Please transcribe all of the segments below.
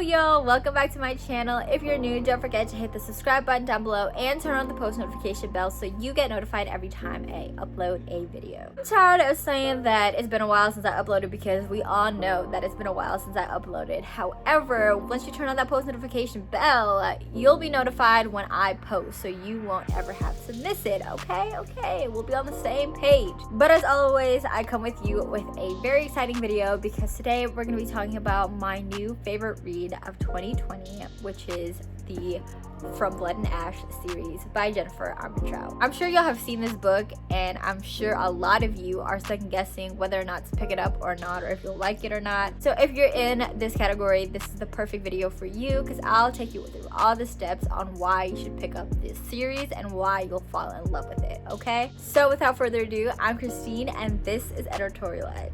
Yo, welcome back to my channel. If you're new, don't forget to hit the subscribe button down below and turn on the post notification bell so you get notified every time I upload a video. I'm tired of saying that it's been a while since I uploaded because we all know that it's been a while since I uploaded. However, once you turn on that post notification bell, you'll be notified when I post so you won't ever have to miss it, okay? We'll be on the same page. But as always, I come with you with a very exciting video because today we're going to be talking about my new favorite read of 2020, which is the From Blood and Ash series by Jennifer Armentrout. I'm sure y'all have seen this book, and I'm sure a lot of you are second guessing whether or not to pick it up or not, or if you'll like it or not. So if you're in this category, this is the perfect video for you because I'll take you through all the steps on why you should pick up this series and why you'll fall in love with it, okay? So without further ado, I'm Christine and this is Editorial Edge.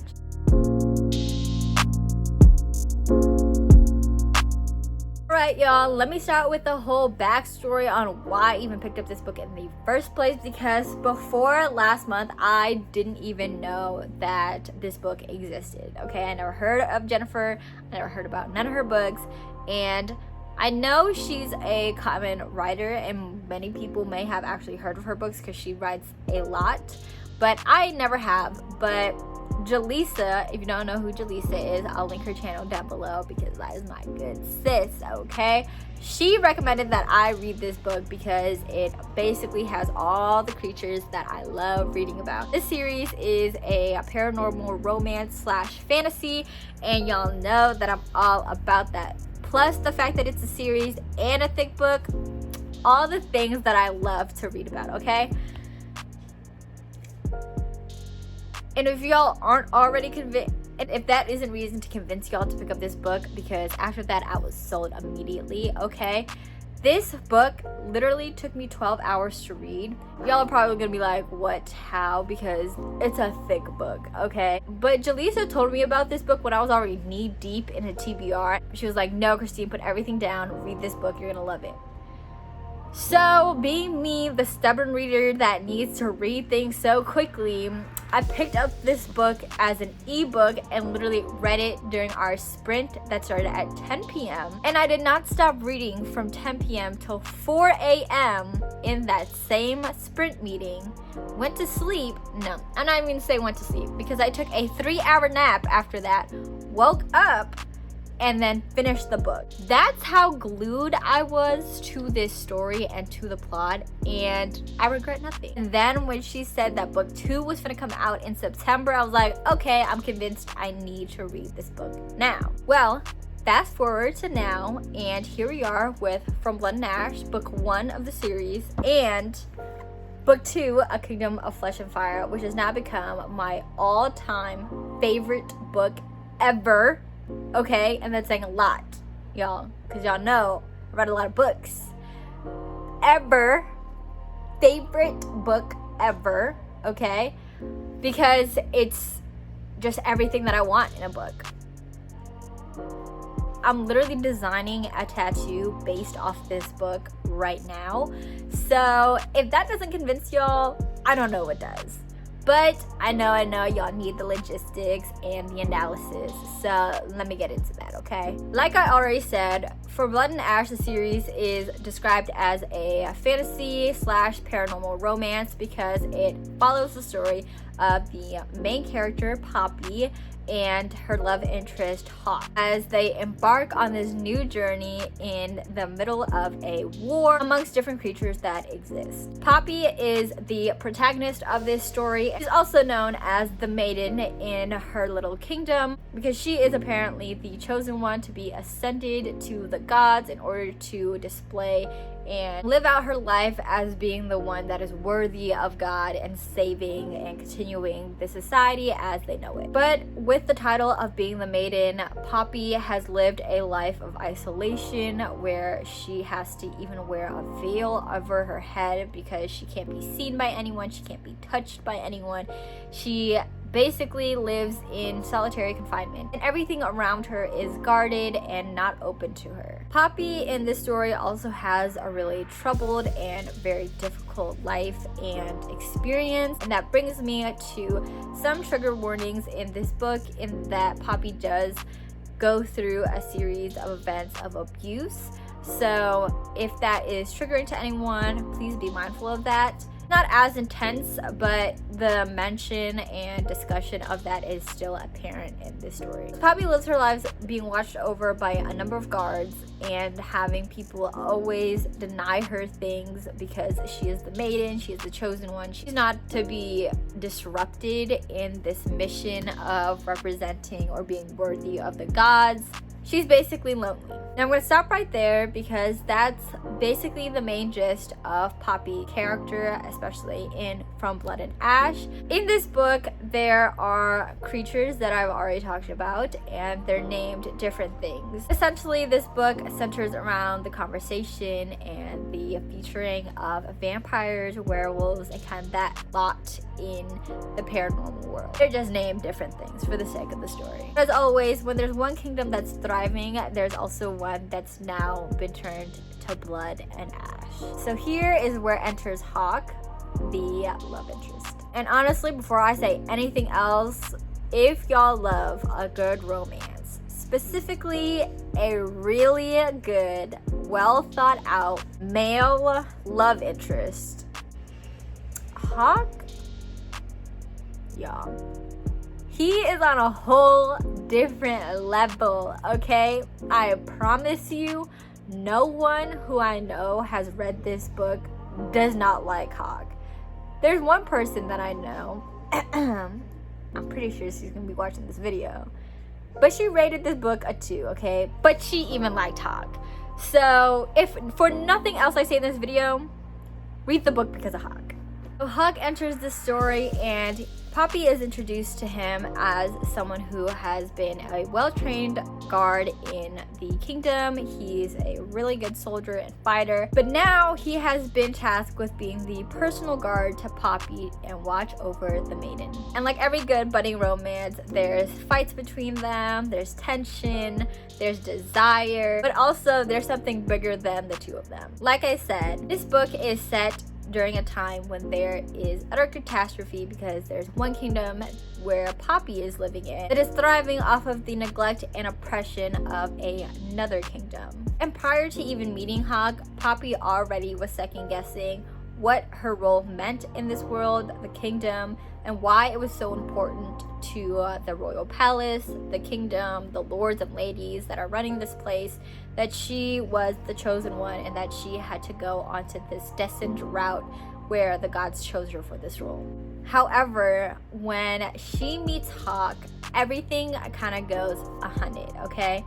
Alright y'all, let me start with the whole backstory on why I even picked up this book in the first place, because before last month I didn't even know that this book existed. Okay, I never heard of Jennifer, I never heard about none of her books, and I know she's a common writer and many people may have actually heard of her books because she writes a lot, but I never have. But Jaleesa, if you don't know who Jaleesa is, I'll link her channel down below because that is my good sis, okay? She recommended that I read this book because it basically has all the creatures that I love reading about. This series is a paranormal romance slash fantasy, and y'all know that I'm all about that. Plus the fact that it's a series and a thick book, all the things that I love to read about, okay? And if y'all aren't already convinced, and if that isn't reason to convince y'all to pick up this book, because after that I was sold immediately, okay? This book literally took me 12 hours to read. Y'all are probably gonna be like, what, how? Because it's a thick book, okay? But Jaleesa told me about this book when I was already knee deep in a TBR. She was like, no, Christine, put everything down, read this book, you're gonna love it. So, being me, the stubborn reader that needs to read things so quickly, I picked up this book as an ebook and literally read it during our sprint that started at 10 p.m. And I did not stop reading from 10 p.m. till 4 a.m. in that same sprint meeting. Went to sleep. No, I'm not even gonna say went to sleep because I took a 3-hour nap after that, woke up, and then finish the book. That's how glued I was to this story and to the plot, and I regret nothing. And then when she said that book 2 was gonna come out in September, I was like, okay, I'm convinced I need to read this book now. Well, fast forward to now, and here we are with From Blood and Ash, book 1 of the series, and book 2, A Kingdom of Flesh and Fire, which has now become my all-time favorite book ever. Okay, and that's saying a lot, y'all, because y'all know I read a lot of books. Ever. Favorite book ever, okay? Because it's just everything that I want in a book. I'm literally designing a tattoo based off this book right now. So if that doesn't convince y'all, I don't know what does. But I know y'all need the logistics and the analysis, so let me get into that, okay? Like I already said, For Blood and Ash, the series is described as a fantasy slash paranormal romance because it follows the story of the main character, Poppy, and her love interest, Hawk, as they embark on this new journey in the middle of a war amongst different creatures that exist. Poppy is the protagonist of this story. She's also known as the maiden in her little kingdom because she is apparently the chosen one to be ascended to the gods in order to display and live out her life as being the one that is worthy of God and saving and continuing the society as they know it. But with the title of being the maiden, Poppy has lived a life of isolation where she has to even wear a veil over her head because she can't be seen by anyone, she can't be touched by anyone. She basically lives in solitary confinement, and everything around her is guarded and not open to her. Poppy in this story also has a really troubled and very difficult life and experience, and that brings me to some trigger warnings in this book, in that Poppy does go through a series of events of abuse. So if that is triggering to anyone, please be mindful of that. Not as intense, but the mention and discussion of that is still apparent in this story. Poppy lives her lives being watched over by a number of guards and having people always deny her things because she is the maiden, she is the chosen one. She's not to be disrupted in this mission of representing or being worthy of the gods. She's basically lonely. Now I'm going to stop right there because that's basically the main gist of Poppy character, especially in From Blood and Ash. In this book, there are creatures that I've already talked about, and they're named different things. Essentially, this book centers around the conversation and the featuring of vampires, werewolves, and kind of that lot in the paranormal world. They're just named different things for the sake of the story. As always, when there's one kingdom that's thriving, there's also one that's now been turned to blood and ash. So here is where enters Hawke, the love interest. And honestly, before I say anything else, if y'all love a good romance, specifically a really good, well thought out male love interest, Hawke, y'all, he is on a whole different level, okay? I promise you, no one who I know has read this book does not like Hawke. There's one person that I know, I'm pretty sure she's gonna be watching this video, but she rated this book a 2, okay? But she even liked Hawke. So if for nothing else I say in this video, read the book because of Hawke. So Hawke enters the story and Poppy is introduced to him as someone who has been a well-trained guard in the kingdom. He's a really good soldier and fighter, but now he has been tasked with being the personal guard to Poppy and watch over the maiden. And like every good budding romance, there's fights between them, there's tension, there's desire, but also there's something bigger than the two of them. Like I said, this book is set during a time when there is utter catastrophe because there's one kingdom where Poppy is living in that is thriving off of the neglect and oppression of another kingdom. And prior to even meeting Hawke, Poppy already was second guessing what her role meant in this world, the kingdom, and why it was so important to the royal palace, the kingdom, the lords and ladies that are running this place, that she was the chosen one and that she had to go onto this destined route where the gods chose her for this role. However, when she meets Hawke, everything kind of goes 100, okay?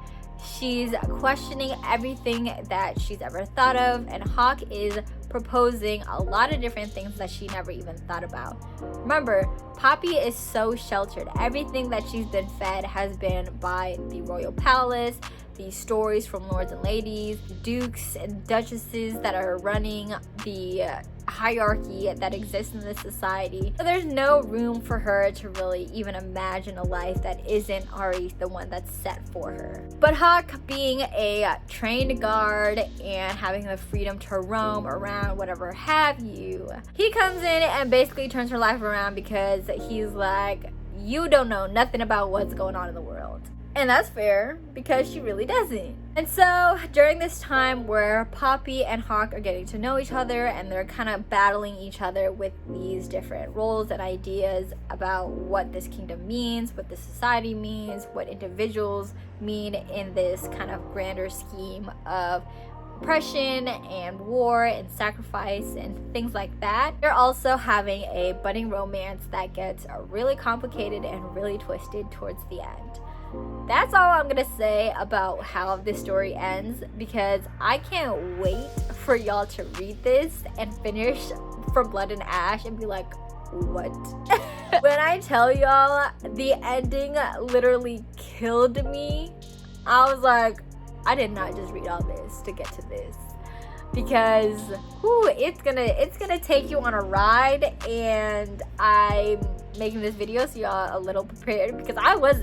She's questioning everything that she's ever thought of, and Hawke is proposing a lot of different things that she never even thought about. Remember, Poppy is so sheltered. Everything that she's been fed has been by the royal palace, the stories from lords and ladies, dukes and duchesses that are running the hierarchy that exists in this society. So there's no room for her to really even imagine a life that isn't already the one that's set for her. But Hawke, being a trained guard and having the freedom to roam around, whatever have you, he comes in and basically turns her life around because he's like, you don't know nothing about what's going on in the world. And that's fair because she really doesn't. And so during this time where Poppy and Hawke are getting to know each other and they're kind of battling each other with these different roles and ideas about what this kingdom means, what this society means, what individuals mean in this kind of grander scheme of oppression and war and sacrifice and things like that, they're also having a budding romance that gets really complicated and really twisted towards the end. That's all I'm gonna say about how this story ends, because I can't wait for y'all to read this and finish From Blood and Ash and be like, what? When I tell y'all, the ending literally killed me. I was like, I did not just read all this to get to this, because it's gonna take you on a ride, and I'm making this video so y'all a little prepared because I was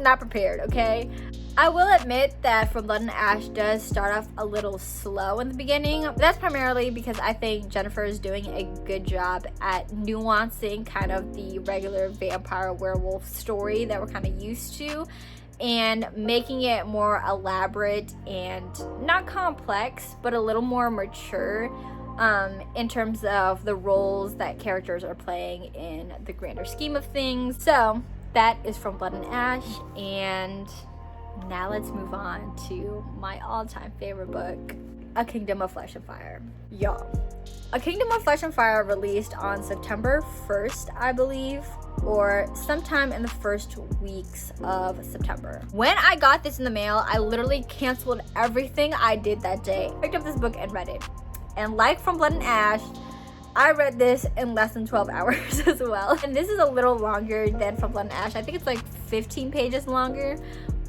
not prepared, okay? I will admit that From Blood and Ash does start off a little slow in the beginning, but that's primarily because I think Jennifer is doing a good job at nuancing kind of the regular vampire werewolf story that we're kind of used to, and making it more elaborate and not complex, but a little more mature in terms of the roles that characters are playing in the grander scheme of things. So that is From Blood and Ash, and now let's move on to my all-time favorite book, A Kingdom of Flesh and Fire. Y'all, A Kingdom of Flesh and Fire released on September 1st, I believe, or sometime in the first weeks of September. When I got this in the mail, I literally canceled everything I did that day, picked up this book and read it. And like From Blood and Ash, I read this in less than 12 hours as well. And this is a little longer than From Blood and Ash. I think it's like 15 pages longer,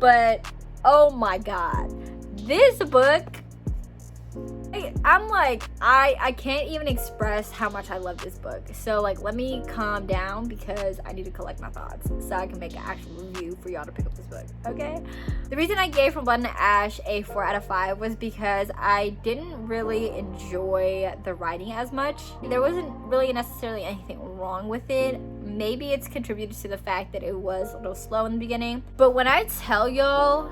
but oh my god. This book, I'm like, I can't even express how much I love this book. So like, let me calm down because I need to collect my thoughts so I can make an actual review for y'all to pick up this book, okay? The reason I gave From Blood and Ash a 4 out of 5 was because I didn't really enjoy the writing as much. There wasn't really necessarily anything wrong with it. Maybe it's contributed to the fact that it was a little slow in the beginning. But when I tell y'all,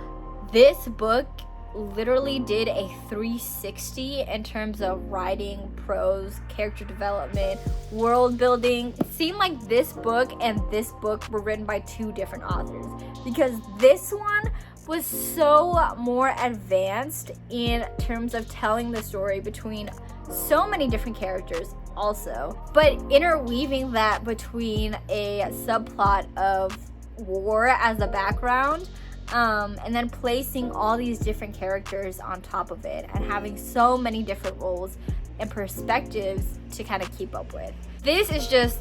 this book literally did a 360 in terms of writing, prose, character development, world building. It seemed like this book and this book were written by two different authors, because this one was so more advanced in terms of telling the story between so many different characters also, but interweaving that between a subplot of war as a background, and then placing all these different characters on top of it and having so many different roles and perspectives to kind of keep up with. This is just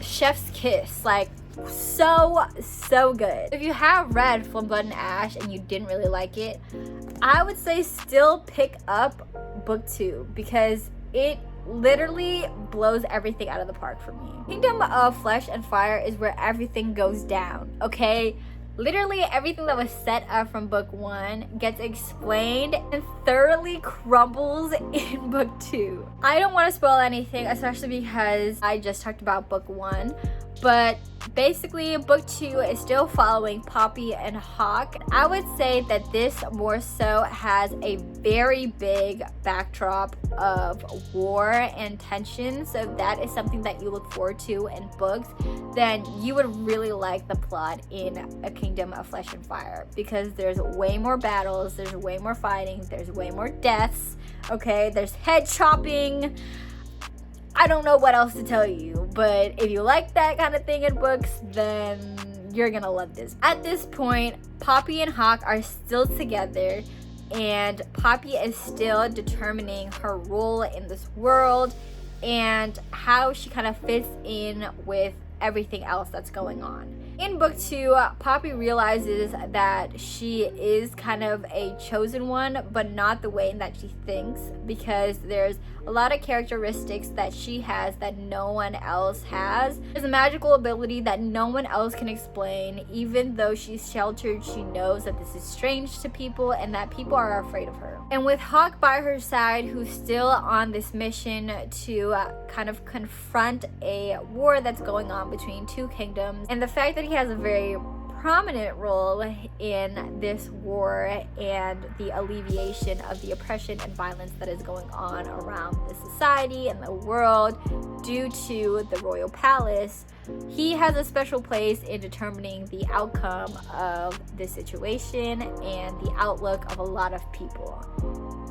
chef's kiss, like so good. If you have read From Blood and Ash and you didn't really like it, I would say still pick up book 2 because it literally blows everything out of the park for me. Kingdom of Flesh and Fire is where everything goes down, okay? Literally everything that was set up from book 1 gets explained and thoroughly crumbles in book 2. I don't want to spoil anything, especially because I just talked about book 1, but basically book 2 is still following Poppy and Hawk. I would say that this more so has a very big backdrop of war and tension, so if that is something that you look forward to in books, then you would really like the plot in A Kingdom of Flesh and Fire, because there's way more battles, there's way more fighting, there's way more deaths, okay, there's head chopping. I don't know what else to tell you, but if you like that kind of thing in books, then you're gonna love this. At this point, Poppy and Hawk are still together, and Poppy is still determining her role in this world and how she kind of fits in with everything else that's going on. In book 2, Poppy realizes that she is kind of a chosen one, but not the way that she thinks, because there's a lot of characteristics that she has that no one else has. There's a magical ability that no one else can explain. Even though she's sheltered, she knows that this is strange to people and that people are afraid of her. And with Hawk by her side, who's still on this mission to kind of confront a war that's going on between two kingdoms, and the fact that he has a very prominent role in this war and the alleviation of the oppression and violence that is going on around the society and the world due to the royal palace, he has a special place in determining the outcome of the situation and the outlook of a lot of people.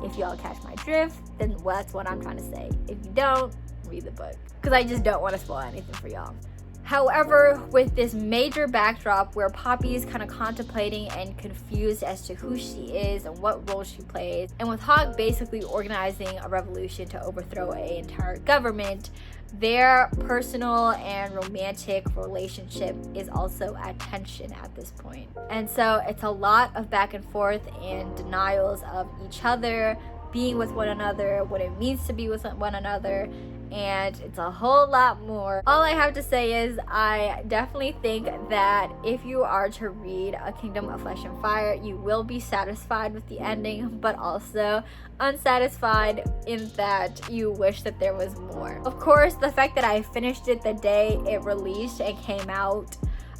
If y'all catch my drift, then that's what I'm trying to say. If you don't, read the book, because I just don't want to spoil anything for y'all. However, with this major backdrop where Poppy is kind of contemplating and confused as to who she is and what role she plays, and with Hawk basically organizing a revolution to overthrow an entire government, their personal and romantic relationship is at tension at this point. And so it's a lot of back and forth and denials of each other, being with one another, what it means to be with one another, and it's a whole lot more. All I have to say is I definitely think that if you are to read A Kingdom of Flesh and Fire, you will be satisfied with the ending, but also unsatisfied in that you wish that there was more. Of course, the fact that I finished it the day it released and came out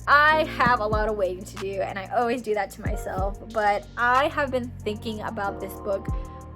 I have a lot of waiting to do, and I always do that to myself, but I have been thinking about this book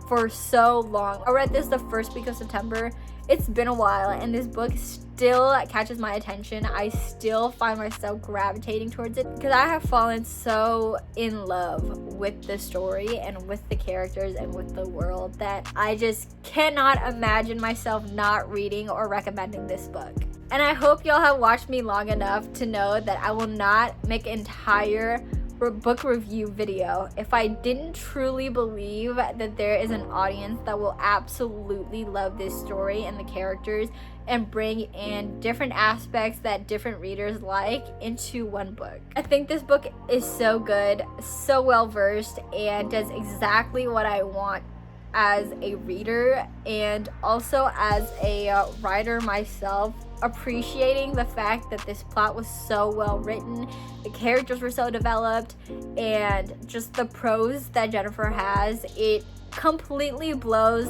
for so long. I read this the first week of September. It's been a while, and this book still catches my attention. I still find myself gravitating towards it because I have fallen so in love with the story and with the characters and with the world that I just cannot imagine myself not reading or recommending this book. And I hope y'all have watched me long enough to know that I will not make an entire book review video if I didn't truly believe that there is an audience that will absolutely love this story and the characters and bring in different aspects that different readers like into one book. I think this book is so good, so well versed, and does exactly what I want as a reader and also as a writer myself, appreciating the fact that this plot was so well written, the characters were so developed, and just the prose that Jennifer has. It completely blows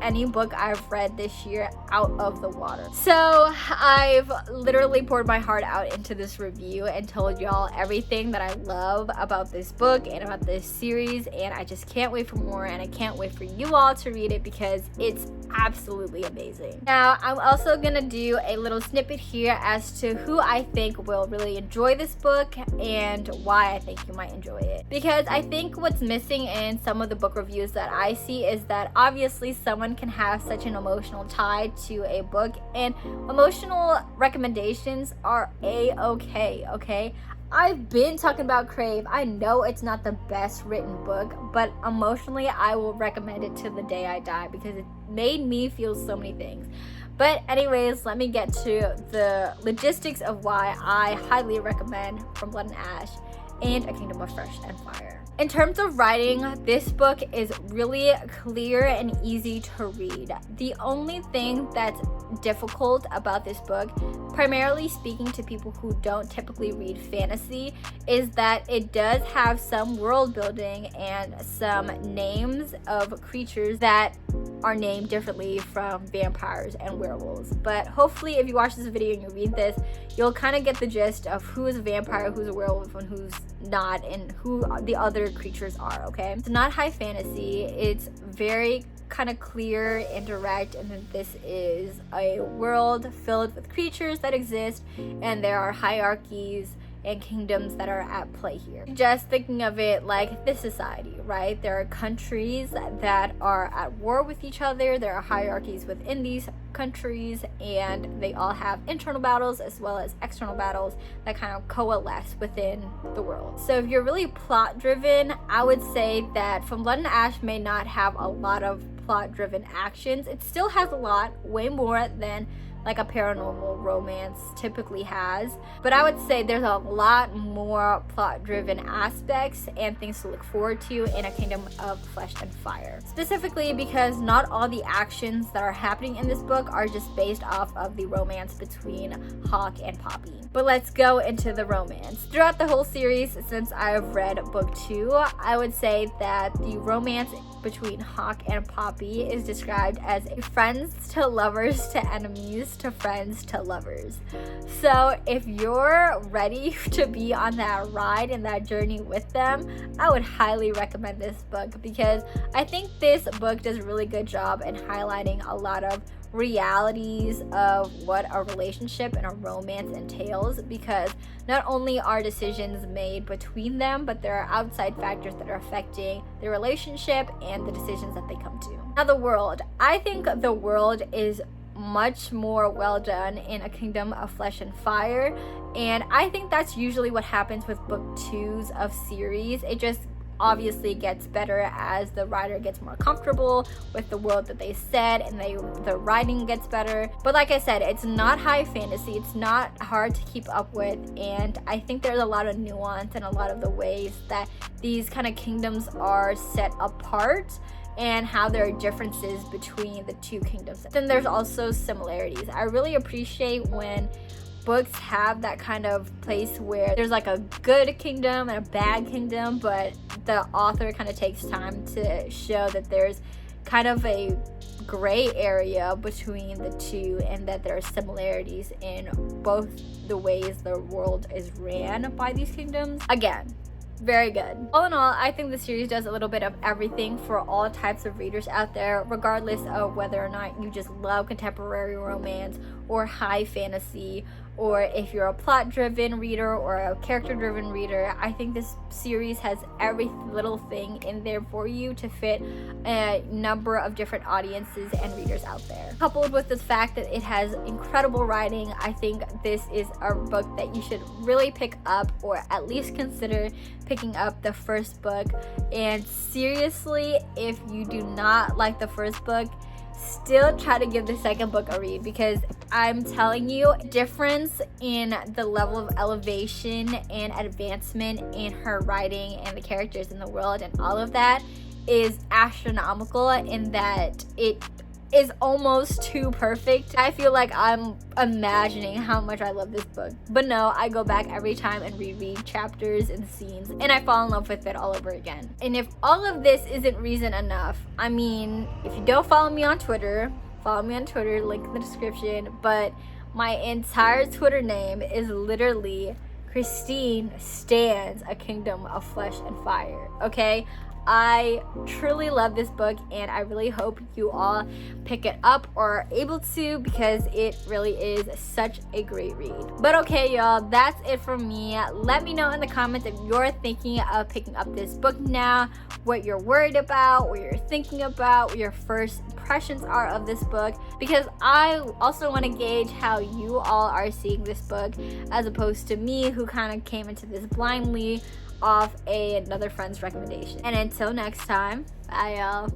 any book I've read this year out of the water. So I've literally poured my heart out into this review and told y'all everything that I love about this book and about this series, and I just can't wait for more, and I can't wait for you all to read it because it's absolutely amazing. Now, I'm also gonna do a little snippet here as to who I think will really enjoy this book and why I think you might enjoy it. Because I think what's missing in some of the book reviews that I see is that obviously someone can have such an emotional tie to a book, and emotional recommendations are a-okay, okay? I've been talking about Crave. I know it's not the best written book, but emotionally I will recommend it to the day I die because it made me feel so many things. But anyways, let me get to the logistics of why I highly recommend From Blood and Ash and A Kingdom of Flesh and Fire. In terms of writing, this book is really clear and easy to read. The only thing that's difficult about this book, primarily speaking to people who don't typically read fantasy, is that it does have some world building and some names of creatures that are named differently from vampires and werewolves. But hopefully if you watch this video and you read this, you'll kind of get the gist of who is a vampire, who's a werewolf, and who's not, and who the other creatures are, okay? It's not high fantasy. It's very kind of clear and direct, and then this is a world filled with creatures that exist, and there are hierarchies and kingdoms that are at play here. Just thinking of it like this society, right? There are countries that are at war with each other, there are hierarchies within these countries, and they all have internal battles as well as external battles that kind of coalesce within the world. So if you're really plot driven, I would say that From Blood and Ash may not have a lot of plot driven actions. It still has a lot, way more than like a paranormal romance typically has, but I would say there's a lot more plot driven aspects and things to look forward to in A Kingdom of Flesh and Fire, specifically because not all the actions that are happening in this book are just based off of the romance between Hawke and Poppy. But let's go into the romance. Throughout the whole series, since I've read book 2, I would say that the romance between Hawke and Poppy is described as a friends to lovers to enemies to friends to lovers. So if you're ready to be on that ride and that journey with them, I would highly recommend this book because I think this book does a really good job in highlighting a lot of realities of what a relationship and a romance entails, because not only are decisions made between them, but there are outside factors that are affecting the relationship and the decisions that they come to. Now, the world. I think the world is much more well done in A Kingdom of Flesh and Fire, and I think that's usually what happens with book 2s of series. It just obviously gets better as the writer gets more comfortable with the world that they set, and the writing gets better. But like I said, it's not high fantasy, it's not hard to keep up with, and I think there's a lot of nuance and a lot of the ways that these kind of kingdoms are set apart and how there are differences between the two kingdoms. Then there's also similarities. I really appreciate when books have that kind of place where there's like a good kingdom and a bad kingdom, but the author kind of takes time to show that there's kind of a gray area between the two, and that there are similarities in both the ways the world is ran by these kingdoms. Again, very good. All in all, I think the series does a little bit of everything for all types of readers out there, regardless of whether or not you just love contemporary romance or high fantasy, or if you're a plot-driven reader or a character-driven reader. I think this series has every little thing in there for you to fit a number of different audiences and readers out there. Coupled with the fact that it has incredible writing, I think this is a book that you should really pick up, or at least consider picking up the first book. And seriously, if you do not like the first book, still try to give the second book a read, because I'm telling you, difference in the level of elevation and advancement in her writing and the characters in the world and all of that is astronomical, in that it is almost too perfect. I feel like I'm imagining how much I love this book, but no, I go back every time and reread chapters and scenes, and I fall in love with it all over again. And if all of this isn't reason enough, I mean, if you don't follow me on Twitter, link in the description, but my entire Twitter name is literally Christine Stands a Kingdom of Flesh and Fire, okay? I truly love this book, and I really hope you all pick it up or are able to, because it really is such a great read. But okay, y'all, that's it from me. Let me know in the comments if you're thinking of picking up this book now, what you're worried about, what you're thinking about, what your first impressions are of this book, because I also want to gauge how you all are seeing this book, as opposed to me, who kind of came into this blindly off another friend's recommendation. And until next time, bye y'all.